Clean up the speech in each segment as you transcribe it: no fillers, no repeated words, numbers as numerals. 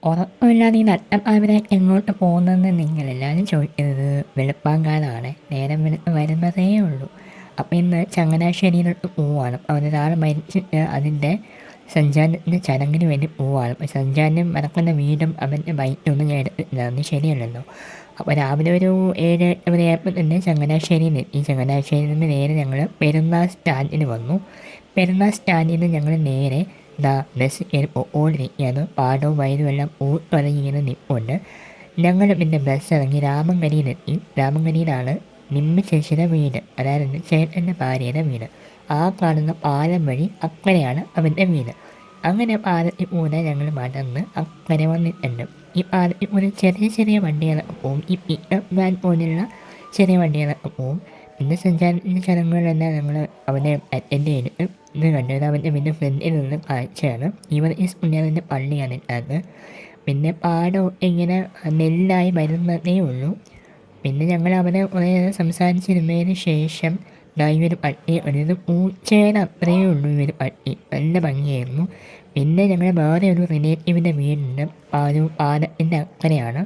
ഉറക്കമില്ലാതെ ഈ നട്ടം അവിടെ എങ്ങോട്ട് പോകുന്നതെന്ന് നിങ്ങളെല്ലാവരും ചോദിക്കുന്നത് വെളുപ്പാങ്കാലമാണ്. നേരം വെളുത്ത് വരുന്നതേ ഉള്ളൂ. അപ്പോൾ ഇന്ന് ചങ്ങനാശ്ശേരിയിലോട്ട് പോവുകയാണ്. അവനൊരാൾ മരിച്ചിട്ട് അതിൻ്റെ സഞ്ചാരത്തിന് ചടങ്ങിന് വേണ്ടി പോവുകയാണ്. അപ്പോൾ സഞ്ചാരം നടക്കുന്ന വീടും അവൻ്റെ ബൈക്കൊന്നും ഞാൻ എടുത്തിട്ടുണ്ടായിരുന്നു, ശരിയല്ലല്ലോ. അപ്പോൾ രാവിലെ ഒരു 7-8 മണിയായപ്പോൾ തന്നെ ചങ്ങനാശ്ശേരിയിലെത്തി. ചങ്ങനാശ്ശേരിയിൽ നിന്ന് നേരെ ഞങ്ങൾ പെരുന്നാൾ സ്റ്റാൻഡിന് വന്നു. പെരുന്നാൾ സ്റ്റാൻഡിൽ നിന്ന് ഞങ്ങൾ നേരെ ബസ് കയറി പോയിക്കൊണ്ടിരിക്കുകയാണ്. പാടവും വയലും എല്ലാം പൂത്തുലഞ്ഞിങ്ങനെ നിൽപ്പുണ്ട്. ഞങ്ങൾ പിന്നെ ബസ് ഇറങ്ങി രാമങ്കരിയിലെത്തി. രാമങ്കരിയിലാണ് നിമ്മി ചേച്ചിയുടെ വീട്, അതായത് ചേട്ടൻ്റെ ഭാര്യയുടെ വീട്. ആ കാണുന്ന പാലം വഴി അക്കരെയാണ് അവൻ്റെ വീട്. അങ്ങനെ പാലത്തിൽ കൂടെ ഞങ്ങൾ നടന്ന് അക്കരെ വന്നിട്ടുണ്ട്. ഈ പാലത്തിൽ കൂടെ ചെറിയ ചെറിയ വണ്ടികളൊക്കെ പോവും. ഈ പിക്കപ്പ് വാൻ പോലുള്ള ചെറിയ വണ്ടികളൊക്കെ പോവും. പിന്നെ സഞ്ചാരത്തിൻ്റെ ചടങ്ങുകളെല്ലാം ഞങ്ങൾ അവനെ അറ്റൻഡ് ചെയ്തിട്ട് ഇത് കണ്ടത് അവൻ്റെ പിന്നെ ഫ്രണ്ടിൽ നിന്ന് കാഴ്ചയാണ്. ഇവർ ഈ പുണ്യാളൻ്റെ പള്ളിയാണ് ഇട്ടത്. പിന്നെ പാടം ഇങ്ങനെ നെല്ലായി വരുന്നതേ ഉള്ളൂ. പിന്നെ ഞങ്ങൾ അവനെ കുറേ സംസാരിച്ചിരുന്നതിന് ശേഷം ഈ ഒരു പട്ടി ഒരു പൂച്ചയുടെ അത്രയേ ഉള്ളൂ. ഈ ഒരു പട്ടി നല്ല ഭംഗിയായിരുന്നു. പിന്നെ ഞങ്ങൾ വേറെ ഒരു റിലേറ്റീവിൻ്റെ വീടുണ്ട്, ആ ഒരു പാലത്തിൻ്റെ അക്കരെയാണ്.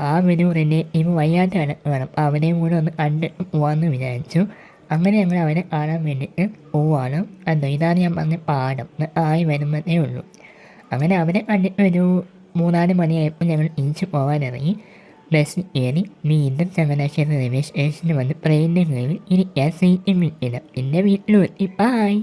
ആ ഒരു റിലേറ്റീവ് വയ്യാത്ത കിടക്കുകയാണ്. അപ്പോൾ അവനെയും കൂടെ ഒന്ന് കണ്ടിട്ട് പോകാമെന്ന് വിചാരിച്ചു. അങ്ങനെ ഞങ്ങൾ അവനെ കാണാൻ വേണ്ടിയിട്ട് പോവുകയാണ്. ഇതാണ് ഞാൻ പറഞ്ഞ പാടം ആയി വരുന്നതേ ഉള്ളൂ. അങ്ങനെ അവനെ കണ്ടിട്ട് ഒരു 3-4 മണിയായപ്പോൾ ഞങ്ങൾ തിരിച്ച് പോകാനിറങ്ങി. ബസ് കയറി വീണ്ടും ചങ്ങനാശ്ശേരി റെയിൽവേ സ്റ്റേഷനിൽ വന്ന് ട്രെയിനിൻ്റെ കയറി ഇരിക്കാൻ സീറ്റും കിട്ടിയില്ല. എൻ്റെ വീട്ടിലും എത്തി. ബായ്.